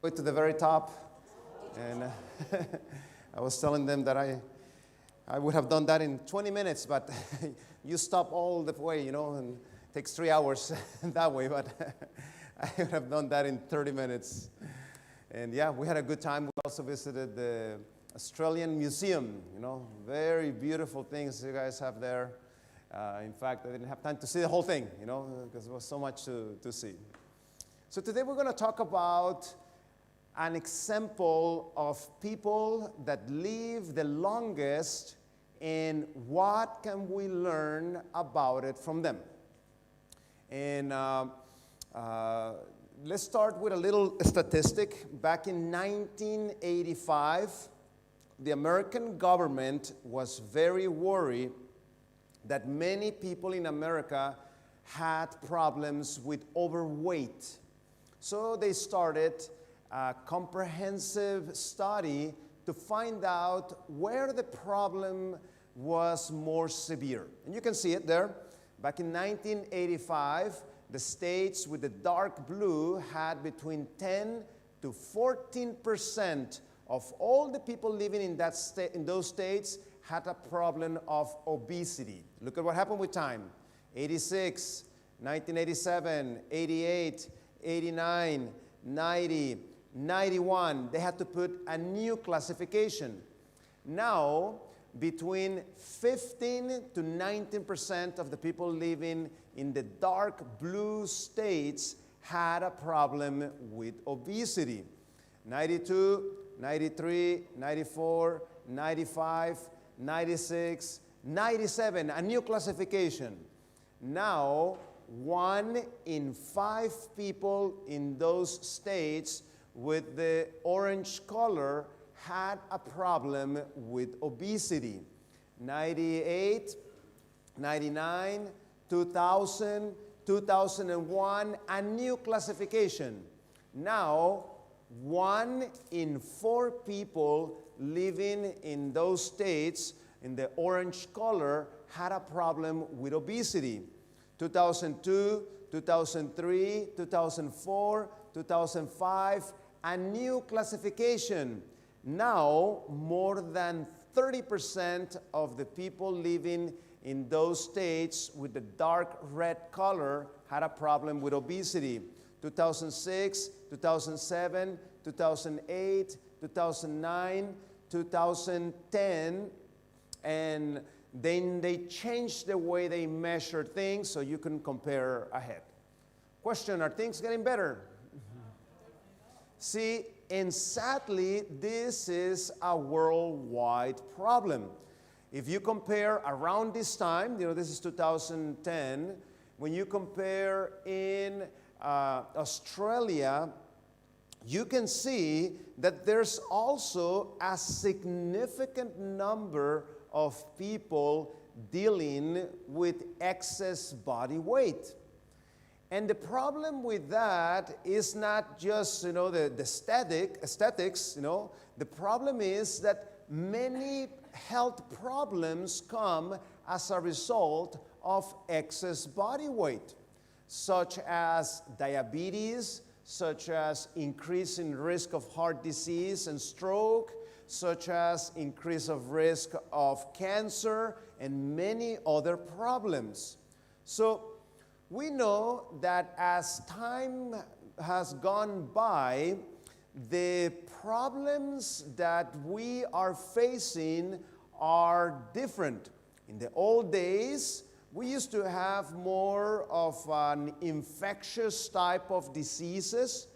Way to the very top, and I was telling them that I would have done that in 20 minutes, but you stop all the way, and it takes 3 hours that way, but I would have done that in 30 minutes. And yeah, we had a good time. We also visited the Australian Museum, very beautiful things you guys have there. In fact, I didn't have time to see the whole thing, because there was so much to see. So today we're going to talk about an example of people that live the longest and what can we learn about it from them. And let's start with a little statistic. Back in 1985, the American government was very worried that many people in America had problems with overweight. So they started a comprehensive study to find out where the problem was more severe. And you can see it there. Back in 1985, the states with the dark blue had between 10 to 14% of all the people living in those states had a problem of obesity. Look at what happened with time. 86, 1987, 88, 89, 90, 91, they had to put a new classification. Now, between 15 to 19% of the people living in the dark blue states had a problem with obesity. 92, 93, 94, 95, 96, 97, a new classification. Now, 1 in 5 people in those states with the orange color had a problem with obesity. 98, 99, 2000, 2001, a new classification. Now, 1 in 4 people living in those states in the orange color had a problem with obesity. 2002, 2003, 2004, 2005, a new classification. Now, more than 30% of the people living in those states with the dark red color had a problem with obesity. 2006, 2007, 2008, 2009, 2010, and then they changed the way they measure things so you can compare ahead. Question, are things getting better? See, and sadly, this is a worldwide problem. If you compare around this time, this is 2010, when you compare in Australia, you can see that there's also a significant number of people dealing with excess body weight. And the problem with that is not just, the aesthetics, The problem is that many health problems come as a result of excess body weight, such as diabetes, such as increase in risk of heart disease and stroke, such as increase of risk of cancer, and many other problems. So we know that as time has gone by, the problems that we are facing are different. In the old days, we used to have more of an infectious type of diseases.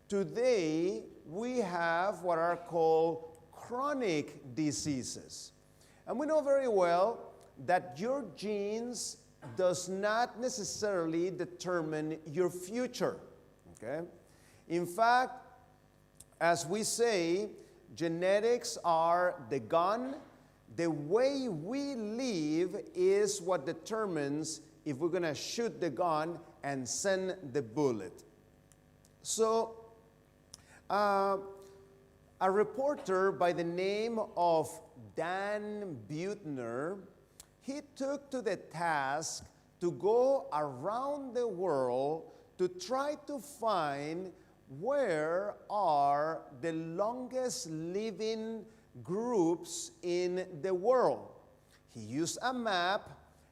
Today, we have what are called chronic diseases. And we know very well that your genes does not necessarily determine your future, okay? In fact, as we say, genetics are the gun. The way we live is what determines if we're going to shoot the gun and send the bullet. So, a reporter by the name of Dan Buettner, he took to the task to go around the world to try to find where are the longest living groups in the world. He used a map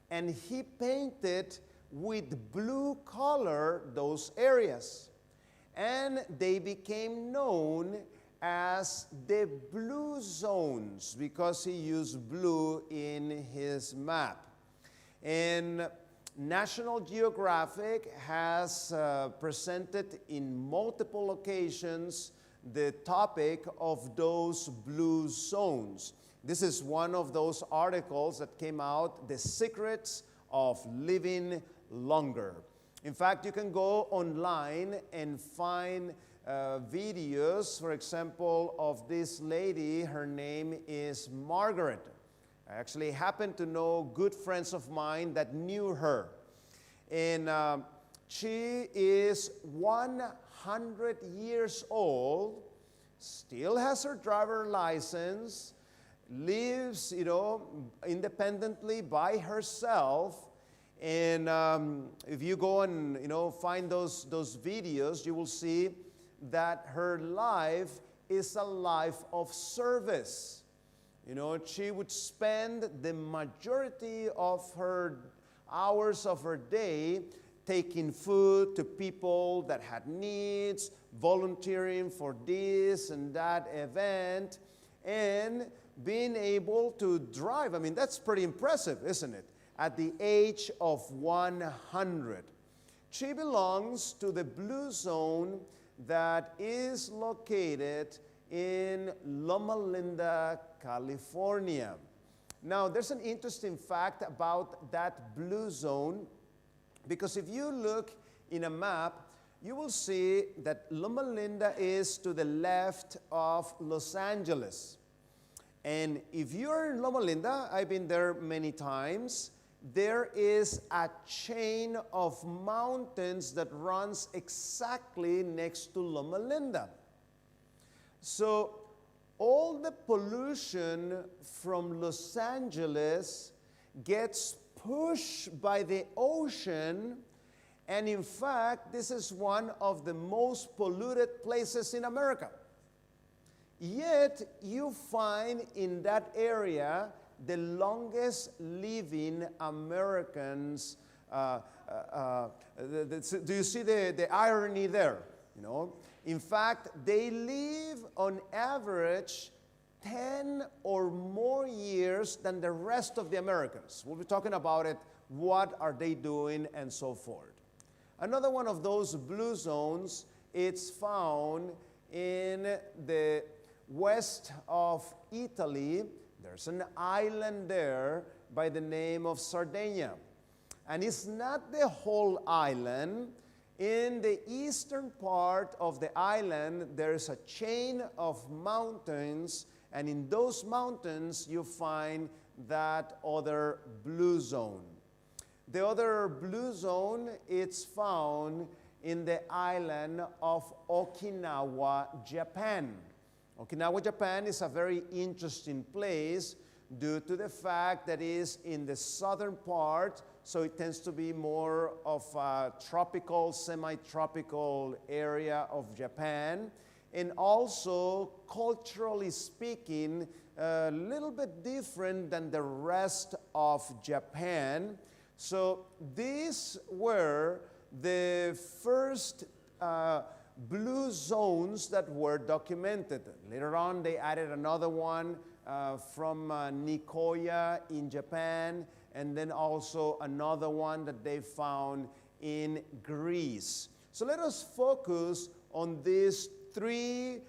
and he painted with blue color those areas. And they became known as the blue zones because he used blue in his map. And National Geographic has presented in multiple occasions the topic of those blue zones. This is one of those articles that came out, The Secrets of Living Longer. In fact, you can go online and find videos, for example, of this lady. Her name is Margaret. I actually happen to know good friends of mine that knew her. And she is 100 years old, still has her driver license, lives, independently by herself. And if you go and, find those videos, you will see that her life is a life of service. She would spend the majority of her hours of her day taking food to people that had needs, volunteering for this and that event, and being able to drive. I mean, that's pretty impressive, isn't it? At the age of 100. She belongs to the blue zone that is located in Loma Linda, California. Now, there's an interesting fact about that blue zone, because if you look in a map, you will see that Loma Linda is to the left of Los Angeles. And if you're in Loma Linda, I've been there many times, there is a chain of mountains that runs exactly next to Loma Linda. So all the pollution from Los Angeles gets pushed by the ocean, and in fact, this is one of the most polluted places in America. Yet, you find in that area the longest living Americans. Do you see the irony there? In fact, they live on average 10 or more years than the rest of the Americans. We'll be talking about it, what are they doing, and so forth. Another one of those blue zones, it's found in the west of Italy. There's an island there by the name of Sardinia. And it's not the whole island. In the eastern part of the island, there's a chain of mountains, and in those mountains, you find that other blue zone. The other blue zone, it's found in the island of Okinawa, Japan. Okinawa, Japan is a very interesting place due to the fact that it is in the southern part, so it tends to be more of a tropical, semi-tropical area of Japan. And also, culturally speaking, a little bit different than the rest of Japan. So these were the first blue zones that were documented. Later on, they added another one from Nicoya in Japan, and then also another one that they found in Greece. So let us focus on these three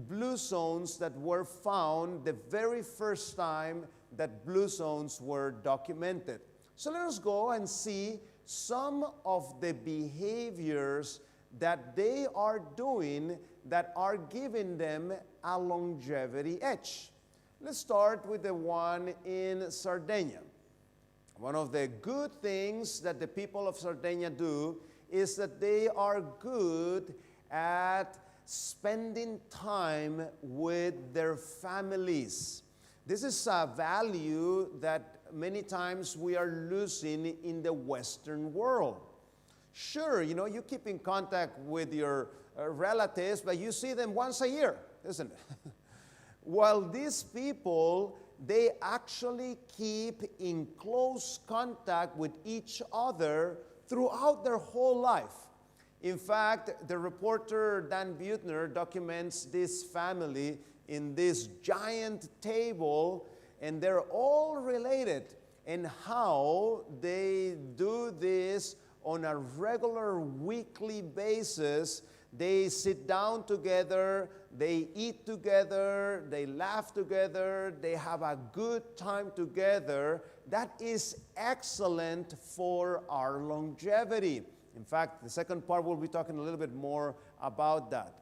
blue zones that were found the very first time that blue zones were documented. So let us go and see some of the behaviors that they are doing that are giving them a longevity edge. Let's start with the one in Sardinia. One of the good things that the people of Sardinia do is that they are good at spending time with their families. This is a value that many times we are losing in the Western world. Sure, you know, you keep in contact with your relatives, but you see them once a year, isn't it? While these people, they actually keep in close contact with each other throughout their whole life. In fact, the reporter Dan Buettner documents this family in this giant table, and they're all related, and how they do this on a regular weekly basis. They sit down together, they eat together, they laugh together, they have a good time together. That is excellent for our longevity. In fact, the second part we'll be talking a little bit more about that.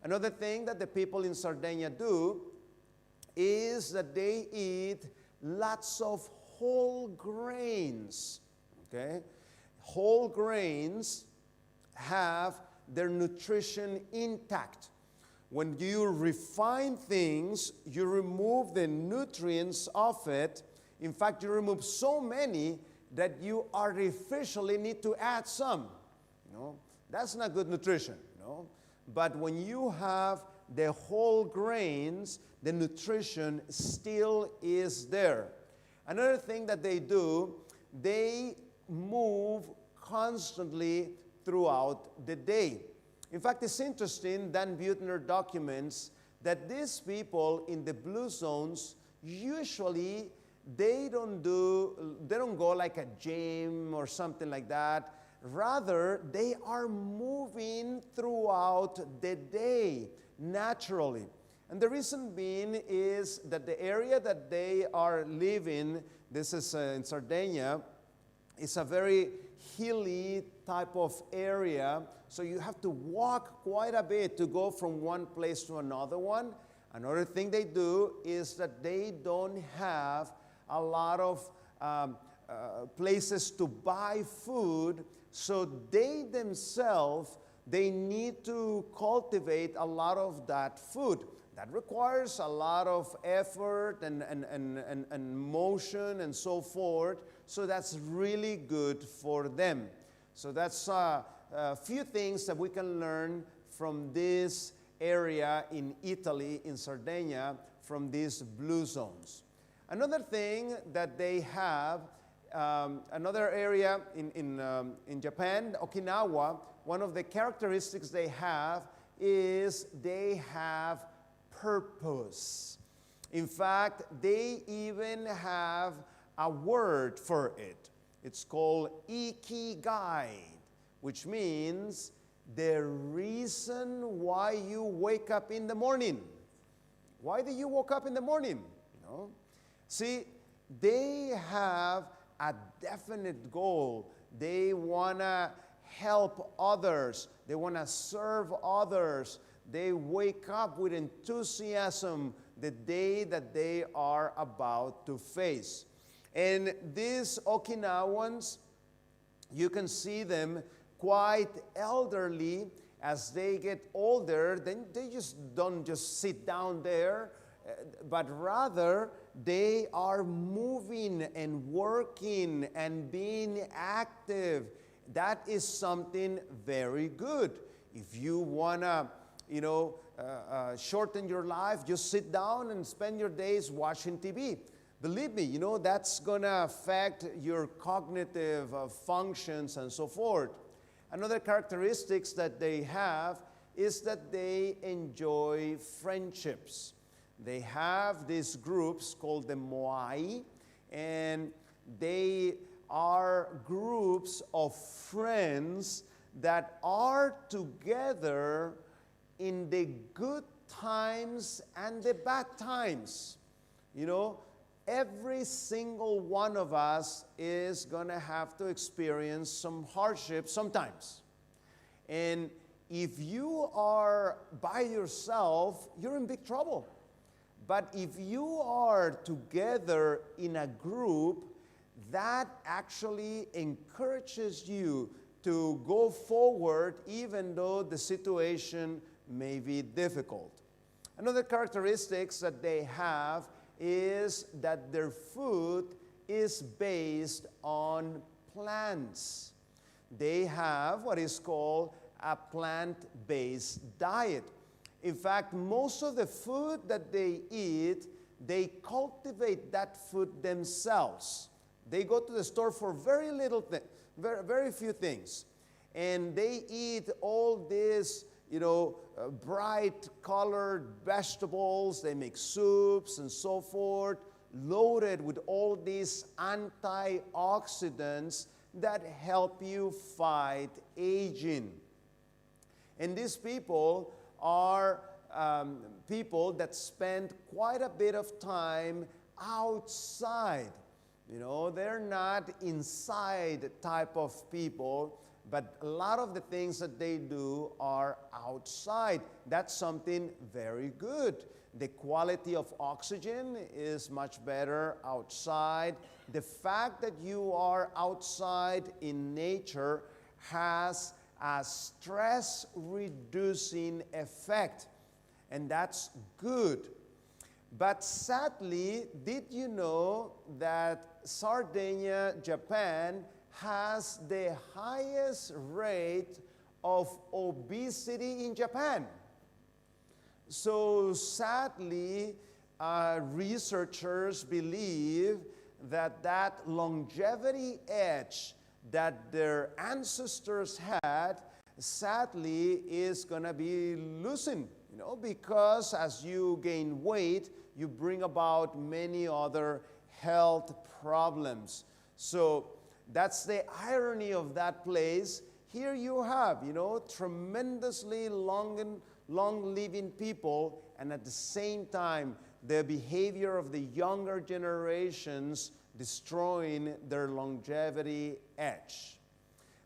Another thing that the people in Sardinia do is that they eat lots of whole grains. Okay? Whole grains have their nutrition intact. When you refine things, you remove the nutrients of it. In fact, you remove so many that you artificially need to add some. You know, that's not good nutrition, you know. But when you have the whole grains, the nutrition still is there. Another thing that they do, they move constantly throughout the day. In fact, it's interesting, Dan Buettner documents that these people in the blue zones, usually they don't go like a gym or something like that. Rather, they are moving throughout the day naturally. And the reason being is that the area that they are living, this is in Sardinia, is a very hilly type of area. So you have to walk quite a bit to go from one place to another one. Another thing they do is that they don't have a lot of places to buy food, so they themselves, they need to cultivate a lot of that food. That requires a lot of effort and motion and so forth, so that's really good for them. So that's a few things that we can learn from this area in Italy, in Sardinia, from these blue zones. Another thing that they have, another area in Japan, Okinawa, one of the characteristics they have is they have purpose. In fact, they even have a word for it. It's called ikigai, which means the reason why you wake up in the morning. Why do you wake up in the morning? You know? See, they have a definite goal. They want to help others. They want to serve others. They wake up with enthusiasm the day that they are about to face. And these Okinawans, you can see them quite elderly. As they get older, then they don't just sit down there, but rather they are moving and working and being active. That is something very good. If you want to, shorten your life, just sit down and spend your days watching TV. Believe me, that's going to affect your cognitive functions and so forth. Another characteristics that they have is that they enjoy friendships. They have these groups called the Moai, and they are groups of friends that are together in the good times and the bad times. Every single one of us is going to have to experience some hardship sometimes. And if you are by yourself, you're in big trouble. But if you are together in a group, that actually encourages you to go forward even though the situation may be difficult. Another characteristics that they have is that their food is based on plants. they have what is called a plant-based diet. In fact, most of the food that they eat, they cultivate that food themselves. They go to the store for very little thing, very few things. And they eat all this, bright colored vegetables. They make soups and so forth, loaded with all these antioxidants that help you fight aging. And these people are people that spend quite a bit of time outside. They're not inside type of people, but a lot of the things that they do are outside. That's something very good. The quality of oxygen is much better outside. The fact that you are outside in nature has a stress-reducing effect, and that's good. But sadly, did you know that Sardinia, Japan, has the highest rate of obesity in Japan? So sadly, researchers believe that longevity edge that their ancestors had, sadly, is going to be loosened, because as you gain weight, you bring about many other health problems. So that's the irony of that place. Here you have, tremendously long-living people, and at the same time, the behavior of the younger generations destroying their longevity edge.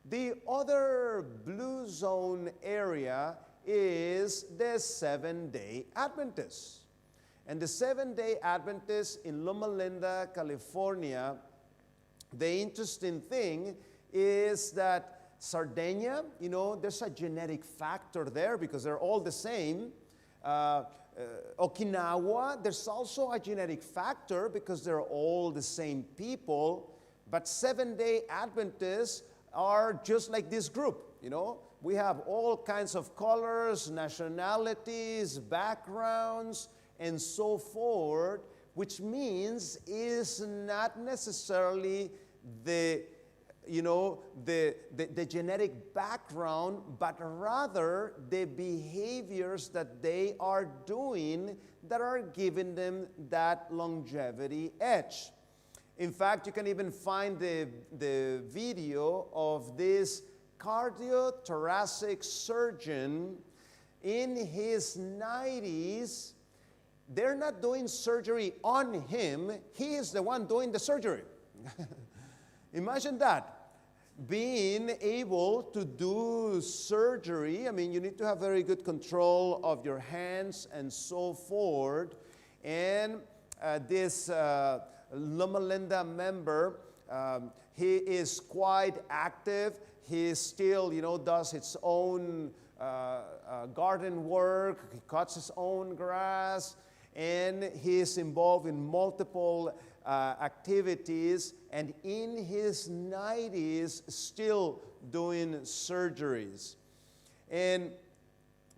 The other blue zone area is the Seventh-day Adventists. And the Seventh-day Adventists in Loma Linda, California, the interesting thing is that Sardinia, there's a genetic factor there because they're all the same. Okinawa, there's also a genetic factor because they're all the same people. But Seventh-day Adventists are just like this group, We have all kinds of colors, nationalities, backgrounds, and so forth, which means is not necessarily the genetic background, but rather the behaviors that they are doing that are giving them that longevity edge. In fact, you can even find the video of this cardiothoracic surgeon in his 90s. They're not doing surgery on him. He is the one doing the surgery. Imagine that. Being able to do surgery, you need to have very good control of your hands and so forth. And this Loma Linda member, he is quite active. He still, does his own garden work. He cuts his own grass. And he is involved in multiple activities, and in his 90s, still doing surgeries. And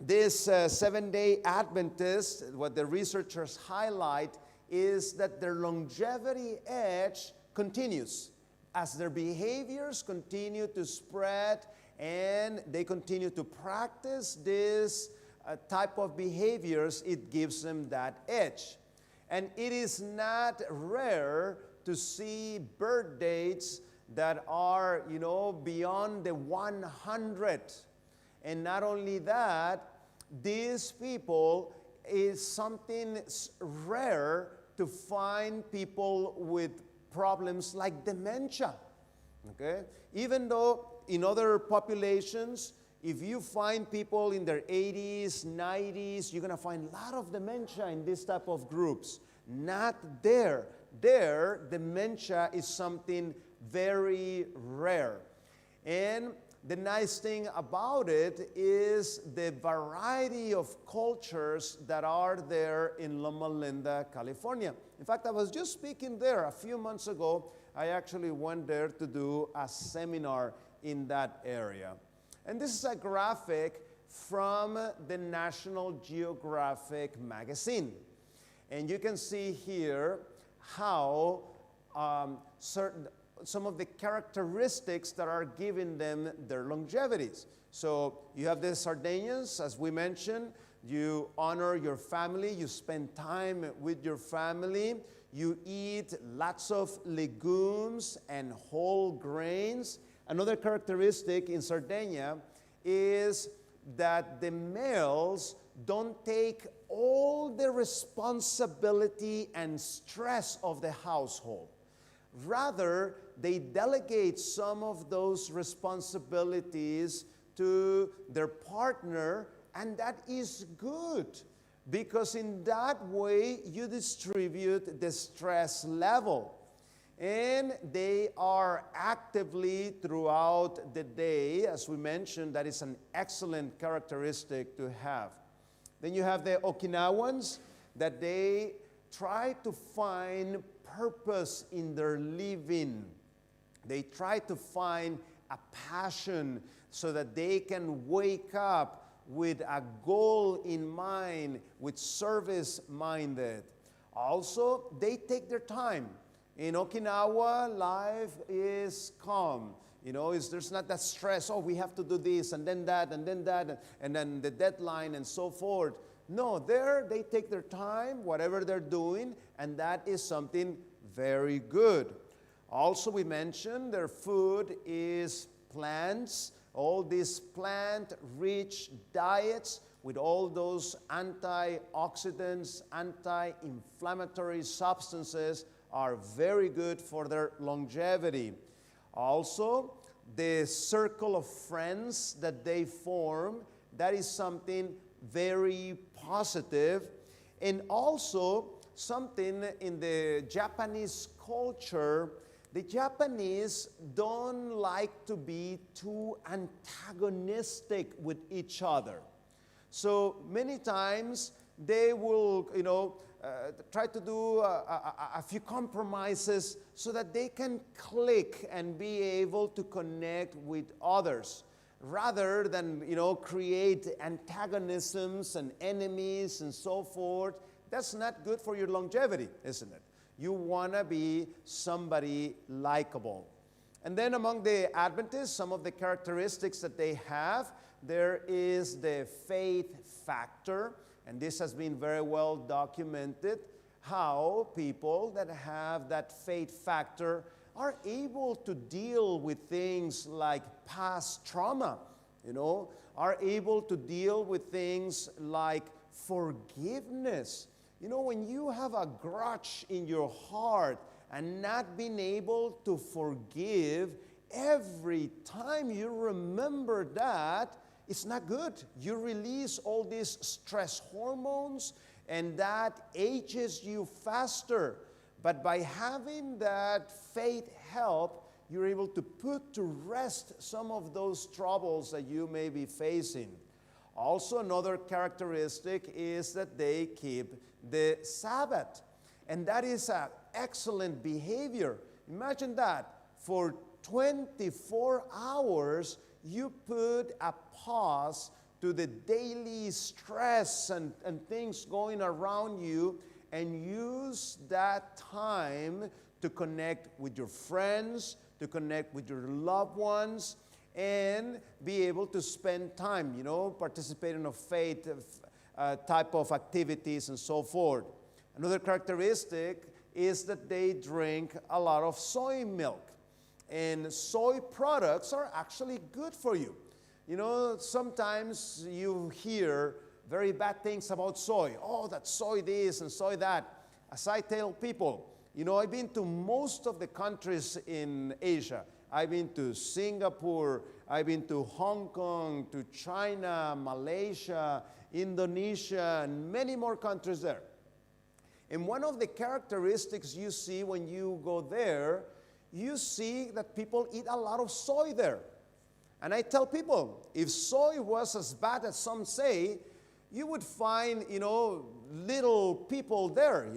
this Seventh-day Adventist, what the researchers highlight is that their longevity edge continues. As their behaviors continue to spread and they continue to practice this type of behaviors, it gives them that edge. And it is not rare to see birth dates that are, beyond the 100. And not only that, these people, is something rare to find people with problems like dementia. Okay? Even though in other populations, if you find people in their 80s, 90s, you're going to find a lot of dementia in this type of groups. Not there. There, dementia is something very rare. And the nice thing about it is the variety of cultures that are there in Loma Linda, California. In fact, I was just speaking there a few months ago. I actually went there to do a seminar in that area. And this is a graphic from the National Geographic magazine. And you can see here how some of the characteristics that are giving them their longevities. So you have the Sardinians, as we mentioned. You honor your family, you spend time with your family, you eat lots of legumes and whole grains. Another characteristic in Sardinia is that the males don't take all the responsibility and stress of the household. Rather, they delegate some of those responsibilities to their partner, and that is good, because in that way you distribute the stress level. And they are actively throughout the day, as we mentioned. That is an excellent characteristic to have. Then you have the Okinawans, that they try to find purpose in their living. They try to find a passion so that they can wake up with a goal in mind, with service minded. Also, they take their time. In Okinawa, life is calm. You know, there's not that stress, oh, we have to do this, and then that, and then that, and then the deadline, and so forth. No, there they take their time, whatever they're doing, and that is something very good. Also, we mentioned their food is plants, all these plant-rich diets with all those antioxidants, anti-inflammatory substances are very good for their longevity. Also, the circle of friends that they form, that is something very positive. And also, something in the Japanese culture, the Japanese don't like to be too antagonistic with each other. So many times they will, try to do a few compromises so that they can click and be able to connect with others, rather than, create antagonisms and enemies and so forth. That's not good for your longevity, isn't it? You want to be somebody likable. And then among the Adventists, some of the characteristics that they have, there is the faith factor. And this has been very well documented, how people that have that faith factor are able to deal with things like past trauma, are able to deal with things like forgiveness. When you have a grudge in your heart and not being able to forgive, every time you remember that, it's not good. You release all these stress hormones, and that ages you faster. But by having that faith help, you're able to put to rest some of those troubles that you may be facing. Also, another characteristic is that they keep the Sabbath. And that is an excellent behavior. Imagine that. For 24 hours, you put a pause to the daily stress and things going around you, and use that time to connect with your friends, to connect with your loved ones, and be able to spend time, participating in faith type of activities and so forth. Another characteristic is that they drink a lot of soy milk. And soy products are actually good for you. Sometimes you hear very bad things about soy. Oh, that soy this and soy that. As I tell people, I've been to most of the countries in Asia. I've been to Singapore, I've been to Hong Kong, to China, Malaysia, Indonesia, and many more countries there. And one of the characteristics you see when you go there, you see that people eat a lot of soy there. And I tell people, if soy was as bad as some say, you would find, little people there,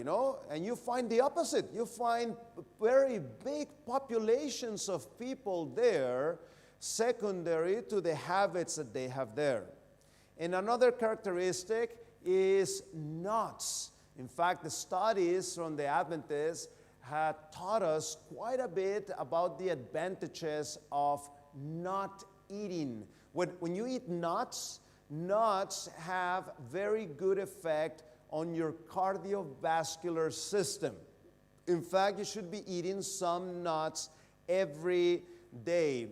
and you find the opposite. You find very big populations of people there secondary to the habits that they have there. And another characteristic is nuts. In fact, the studies from the Adventists had taught us quite a bit about the advantages of nut eating. When you eat nuts, nuts have very good effect on your cardiovascular system. In fact, you should be eating some nuts every day.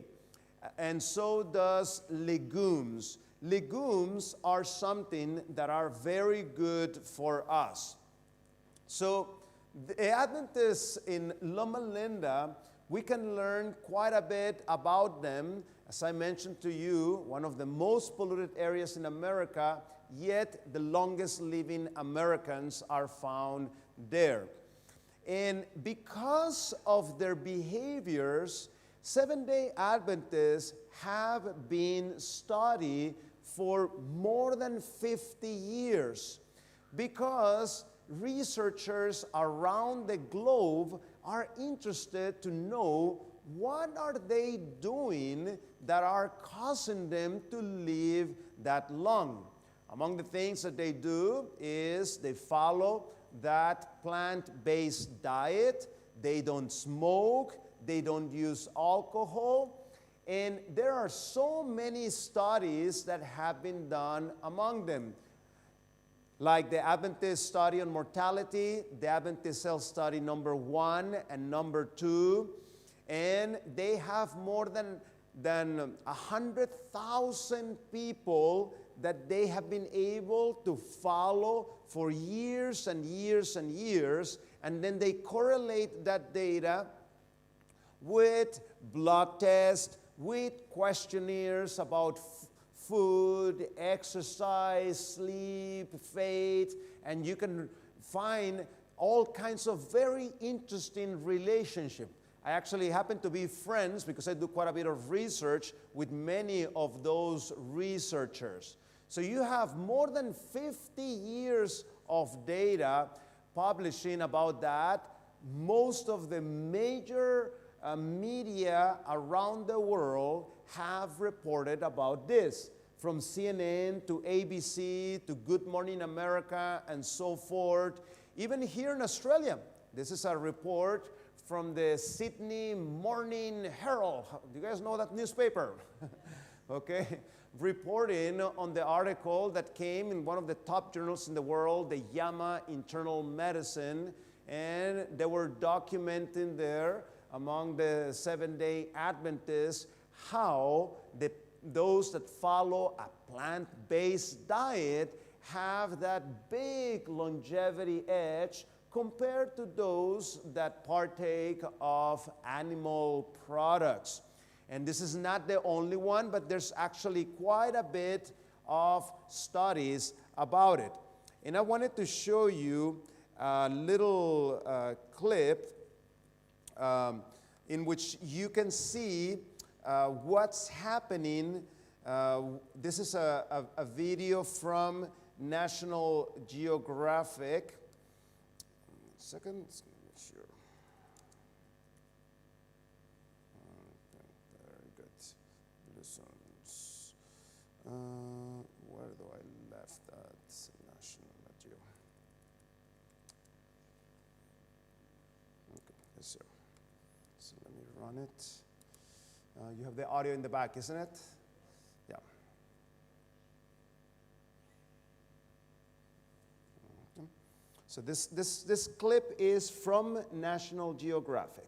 And so does legumes. Legumes are something that are very good for us. So the Adventists in Loma Linda, we can learn quite a bit about them. As I mentioned to you, one of the most polluted areas in America, yet the longest living Americans are found there. And because of their behaviors, Seventh-day Adventists have been studied for more than 50 years because researchers around the globe are interested to know what are they doing that are causing them to live that long. Among the things that they do is they follow that plant-based diet, they don't smoke, they don't use alcohol, and there are so many studies that have been done among them. Like the Adventist study on mortality, the Adventist Health Study number 1 and number 2, and they have more than 100,000 people that they have been able to follow for years and years and years, and then they correlate that data with blood tests, with questionnaires about food, exercise, sleep, faith, and you can find all kinds of very interesting relationships. I actually happen to be friends, because I do quite a bit of research, with many of those researchers. So you have more than 50 years of data publishing about that. Most of the major media around the world have reported about this, from CNN to ABC to Good Morning America and so forth. Even here in Australia, this is a report from the Sydney Morning Herald. Do you guys know that newspaper? Okay, reporting on the article that came in one of the top journals in the world, the JAMA Internal Medicine, and they were documenting there among the Seventh-day Adventists how those that follow a plant-based diet have that big longevity edge compared to those that partake of animal products. And this is not the only one, but there's actually quite a bit of studies about it. And I wanted to show you a little clip in which you can see what's happening. This is a video from National Geographic. Second, make sure. Very good. Lessons. Where do I left that? National Geo. Okay, yes, sir. So let me run it. You have the audio in the back, isn't it? Yeah. So this clip is from National Geographic.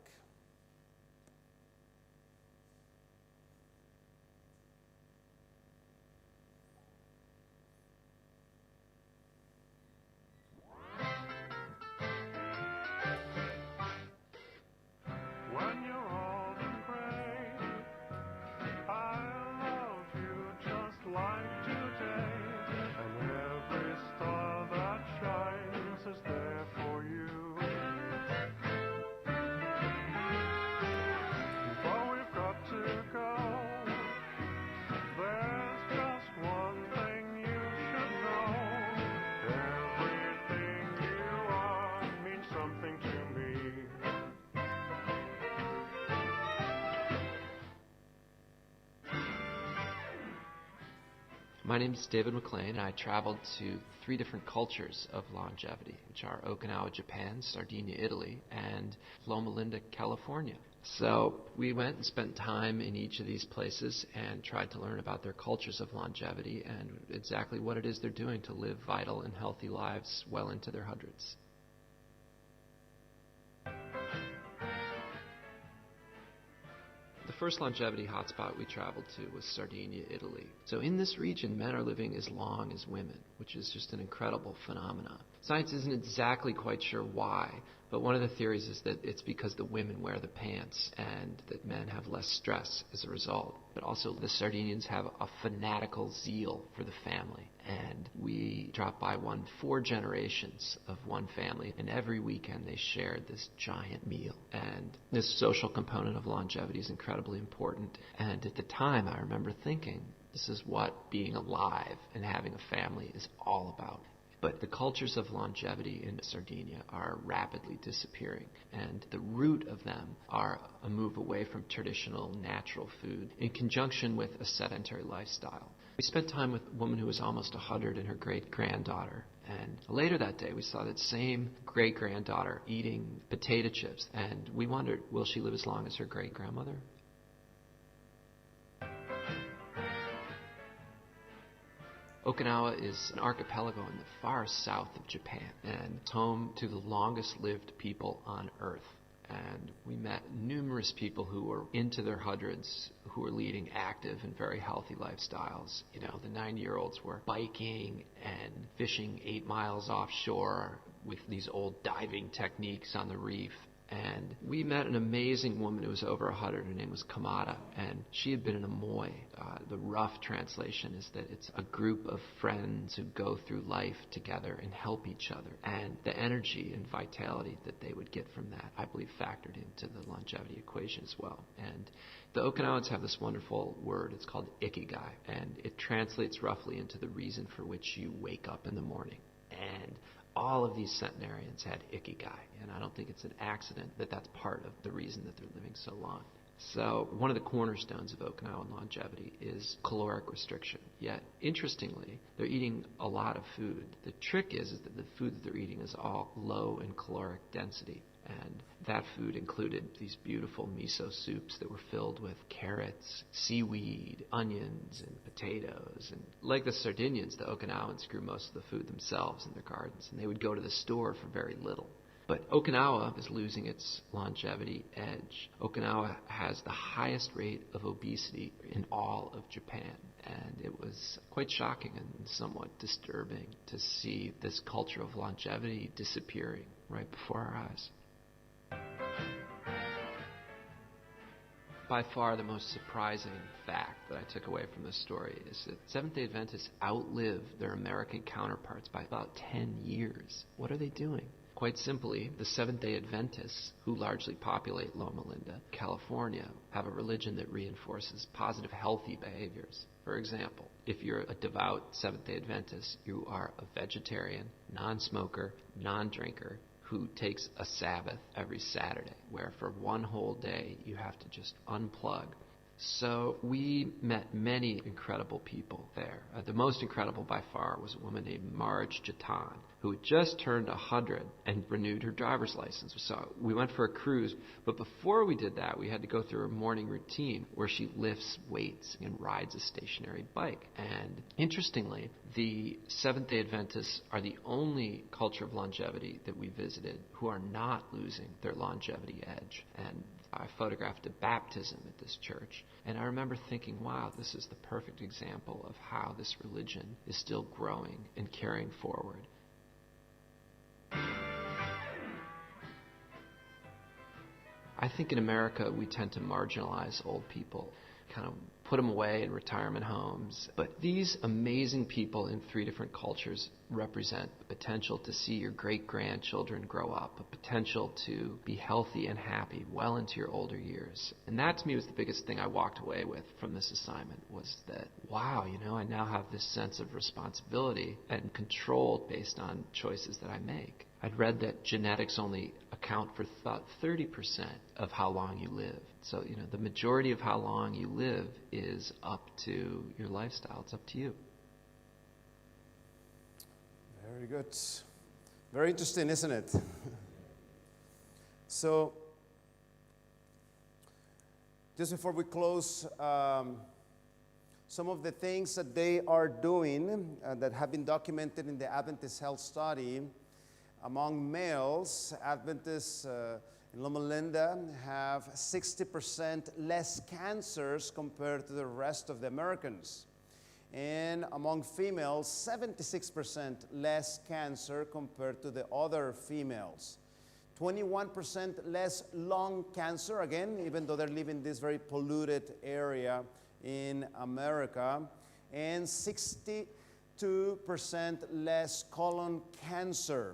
When you're old and gray, I love you just like today, and every star that shines is there for you. My name is David McLean, and I traveled to 3 different cultures of longevity, which are Okinawa, Japan, Sardinia, Italy, and Loma Linda, California. So we went and spent time in each of these places and tried to learn about their cultures of longevity and exactly what it is they're doing to live vital and healthy lives well into their hundreds. The first longevity hotspot we traveled to was Sardinia, Italy. So in this region, men are living as long as women, which is just an incredible phenomenon. Science isn't exactly quite sure why, but one of the theories is that it's because the women wear the pants and that men have less stress as a result. But also the Sardinians have a fanatical zeal for the family. And we dropped by 4 generations of one family, and every weekend they shared this giant meal. And this social component of longevity is incredibly important. And at the time, I remember thinking, this is what being alive and having a family is all about. But the cultures of longevity in Sardinia are rapidly disappearing, and the root of them are a move away from traditional natural food in conjunction with a sedentary lifestyle. We spent time with a woman who was almost 100 and her great-granddaughter, and later that day we saw that same great-granddaughter eating potato chips, and we wondered, will she live as long as her great-grandmother? Okinawa is an archipelago in the far south of Japan, and it's home to the longest-lived people on Earth. And we met numerous people who were into their hundreds, who were leading active and very healthy lifestyles. You know, the 90-year-olds were biking and fishing 8 miles offshore with these old diving techniques on the reef. And we met an amazing woman who was over 100. Her name was Kamada, and she had been in a moi. The rough translation is that it's a group of friends who go through life together and help each other. And the energy and vitality that they would get from that, I believe, factored into the longevity equation as well. And the Okinawans have this wonderful word. It's called ikigai, and it translates roughly into the reason for which you wake up in the morning. And all of these centenarians had ikigai, and I don't think it's an accident that that's part of the reason that they're living so long. So one of the cornerstones of Okinawan longevity is caloric restriction. Yet, interestingly, they're eating a lot of food. The trick is that the food that they're eating is all low in caloric density. And that food included these beautiful miso soups that were filled with carrots, seaweed, onions, and potatoes. And like the Sardinians, the Okinawans grew most of the food themselves in their gardens, and they would go to the store for very little. But Okinawa is losing its longevity edge. Okinawa has the highest rate of obesity in all of Japan. And it was quite shocking and somewhat disturbing to see this culture of longevity disappearing right before our eyes. By far the most surprising fact that I took away from this story is that Seventh-day Adventists outlive their American counterparts by about 10 years. What are they doing? Quite simply, the Seventh-day Adventists, who largely populate Loma Linda, California, have a religion that reinforces positive, healthy behaviors. For example, if you're a devout Seventh-day Adventist, you are a vegetarian, non-smoker, non-drinker, who takes a Sabbath every Saturday, where for one whole day you have to just unplug. So we met many incredible people there. The most incredible by far was a woman named Marge Jatan, who had just turned 100 and renewed her driver's license. So we went for a cruise, but before we did that, we had to go through a morning routine where she lifts weights and rides a stationary bike. And interestingly, the Seventh-day Adventists are the only culture of longevity that we visited who are not losing their longevity edge. And I photographed a baptism at this church, and I remember thinking, wow, this is the perfect example of how this religion is still growing and carrying forward. I think in America we tend to marginalize old people, kind of put them away in retirement homes. But these amazing people in 3 different cultures represent the potential to see your great-grandchildren grow up, a potential to be healthy and happy well into your older years. And that to me was the biggest thing I walked away with from this assignment, was that, wow, I now have this sense of responsibility and control based on choices that I make. I'd read that genetics only account for about 30% of how long you live. So, the majority of how long you live is up to your lifestyle. It's up to you. Very good. Very interesting, isn't it? So, just before we close, some of the things that they are doing that have been documented in the Adventist Health Study among males, Adventists in Loma Linda have 60% less cancers compared to the rest of the Americans. And among females, 76% less cancer compared to the other females. 21% less lung cancer, again, even though they live in this very polluted area in America. And 62% less colon cancer.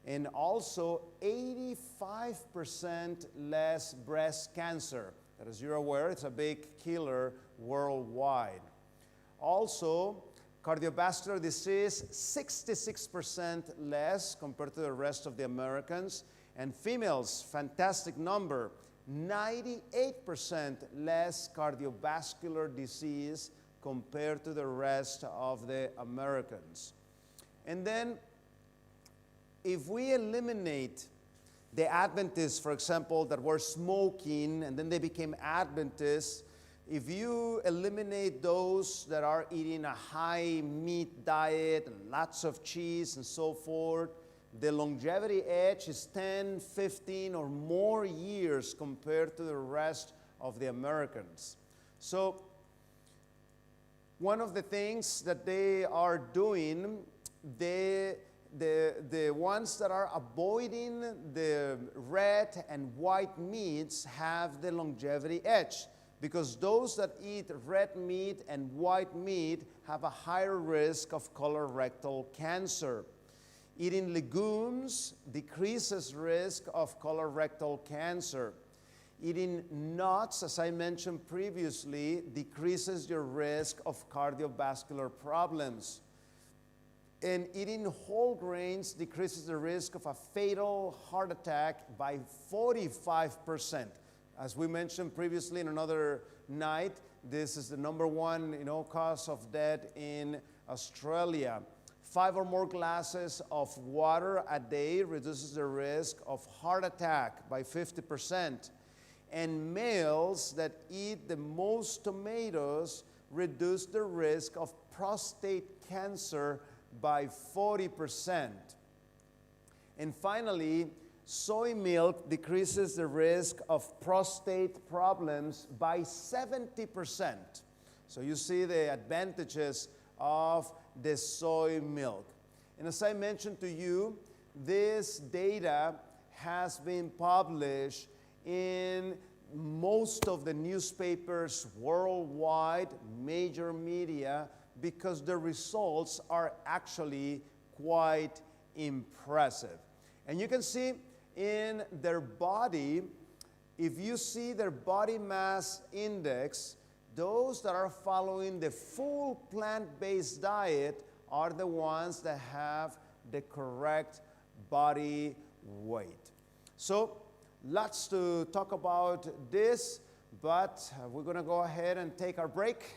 And also 85% less breast cancer. That, as you're aware, it's a big killer worldwide. Also, cardiovascular disease, 66% less compared to the rest of the Americans. And females, fantastic number, 98% less cardiovascular disease compared to the rest of the Americans. And then, if we eliminate the Adventists, for example, that were smoking and then they became Adventists, if you eliminate those that are eating a high meat diet and lots of cheese and so forth, the longevity age is 10, 15, or more years compared to the rest of the Americans. So, one of the things that they are doing, the ones that are avoiding the red and white meats have the longevity edge, because those that eat red meat and white meat have a higher risk of colorectal cancer. Eating legumes decreases risk of colorectal cancer. Eating nuts, as I mentioned previously, decreases your risk of cardiovascular problems. And eating whole grains decreases the risk of a fatal heart attack by 45%. As we mentioned previously in another night, this is the number one, cause of death in Australia. 5 or more glasses of water a day reduces the risk of heart attack by 50%. And males that eat the most tomatoes reduce the risk of prostate cancer by 40%. And finally, soy milk decreases the risk of prostate problems by 70%. So you see the advantages of the soy milk. And as I mentioned to you, this data has been published in most of the newspapers worldwide, major media, because the results are actually quite impressive. And you can see in their body, if you see their body mass index, those that are following the full plant-based diet are the ones that have the correct body weight. So, lots to talk about this, but we're going to go ahead and take our break.